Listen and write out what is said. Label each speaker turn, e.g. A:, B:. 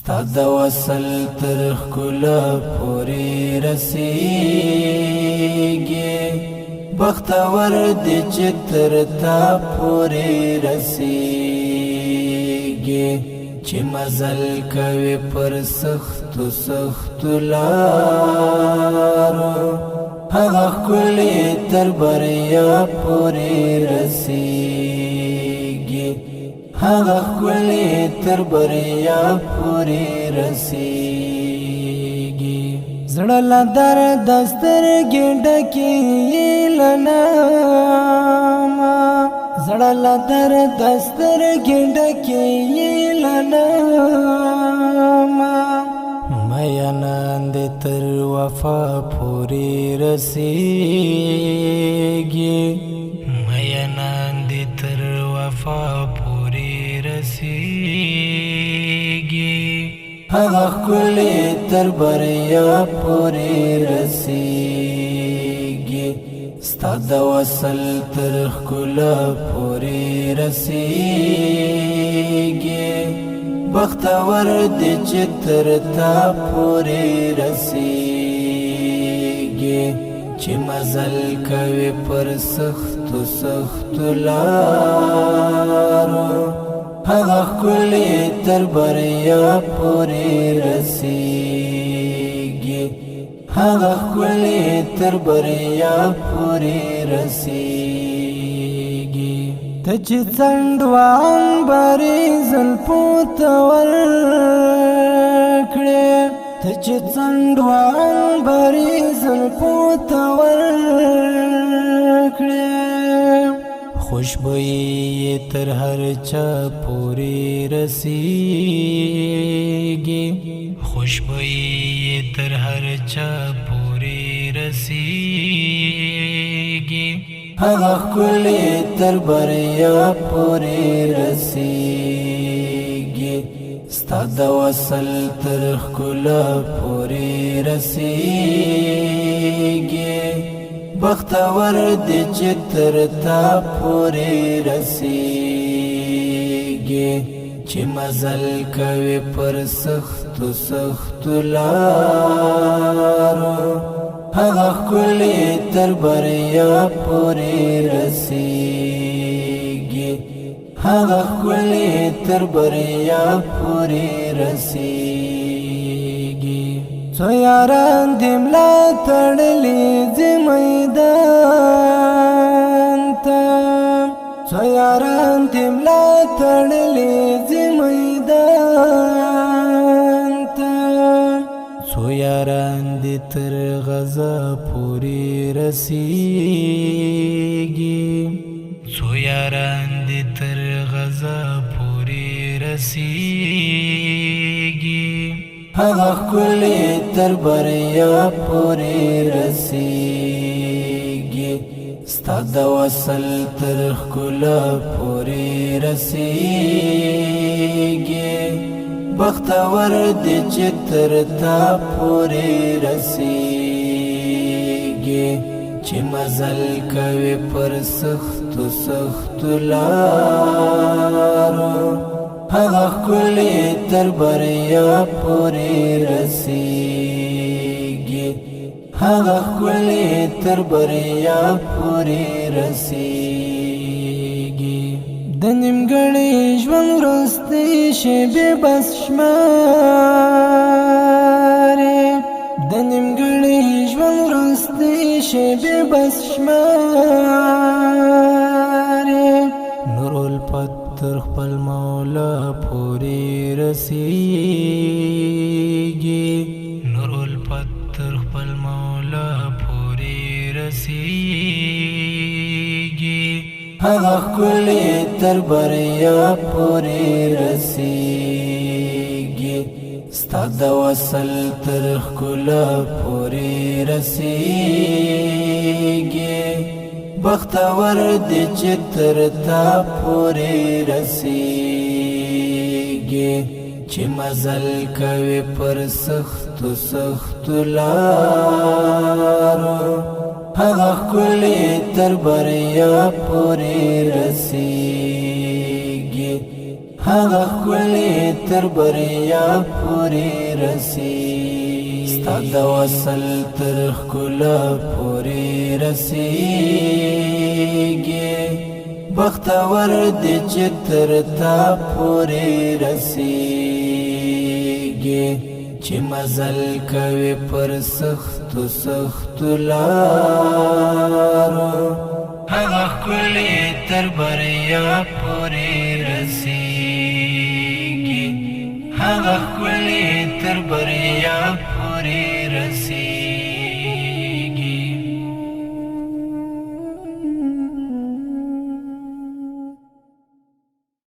A: ستا د وصل تر ښکلا پورې رسیږي بختور دی چې تر تا پورې رسیږي چې مزل کوي پر سختو سختو لارو هغه ښکلې تر بریا پورې رسیږي هغه ښکلې تر بریا پورې رسیږي زړه له درده سترګې ډکې له نامه زړه له درده سترګې ډکې له نامه مینان دې تر وفا پورې رسیږي مینان دې تر وفا پورې رسیږي هغه ښکلې تر بریا پورې رسیږي ستا د وصل تر ښکلا پورې رسیږي بختور دی چې تر تا پورې رسیږي چې مزل کوي پر سختو سختو لارو هغه ښکلې تر بریا پورې رسیږي هغه ښکلې تر بریا پورې رسیږي ته چې څنډ عنبرې زلفو ته ورکړې ته چې څنډ عنبرې زلفو ته ورکړې خوشبویی تر هر چا پورې رسیږي خوشبویی تر هر چا پورې رسیږي هغه ښکلې تر بریا پورې رسیږي ستا د وصل تر ښکلا پورې رسیږي بختور دی چې تر تا پورې رسیږي چې مزل کوي پر سختو سختو لارو هغه ښکلې تر بریا پورې رسیږي هغه ښکلې تر بریا پورې رسیږي څو یاران دې ملا تړلي ځي میدان ته څو یاران دې ملا تړلي ځي میدان ته څو یاران دې تر غزا پورې رسیږي څو یاران دې تر غزا پورې رسیږي هغه ښکلې تر بریا پورې رسیږي ستا د وصل تر ښکلا پورې رسیږي بختور دی چې تر تا پورې رسیږي چې مزل کوي پر سختو سختو لارو هغه ښکلې تر بریا پورې رسیږي هغه ښکلې تر بریا پورې رسیږي د نیمګړي ژوند وروستۍ شېبې بس شمارې د نیمګړي ژوند وروستۍ شېبې بس شمارې نورالفتح تر خپل مولا پورې رسیږي نورالفتح تر خپل مولا پورې رسیږي هغه ښکلې تر بریا پورې رسیږي ستا د وصل تر ښکلا پورې رسیږي بختور دی چې تر تا پورې رسیږي چې مزل کوي پر سختو سختو لارو هغه ښکلې تر بریا پورې رسیږي هغه ښکلې تر بریا پورې رسي ستا د وصل تر ښکلا پورې رسیږي بختور دی چې تر تا پورې رسیږي چې مزل کوي پر سختو سختو لارو هغه ښکلې تر بریا پورې رسیږي هغه ښکلې تر بریا پورې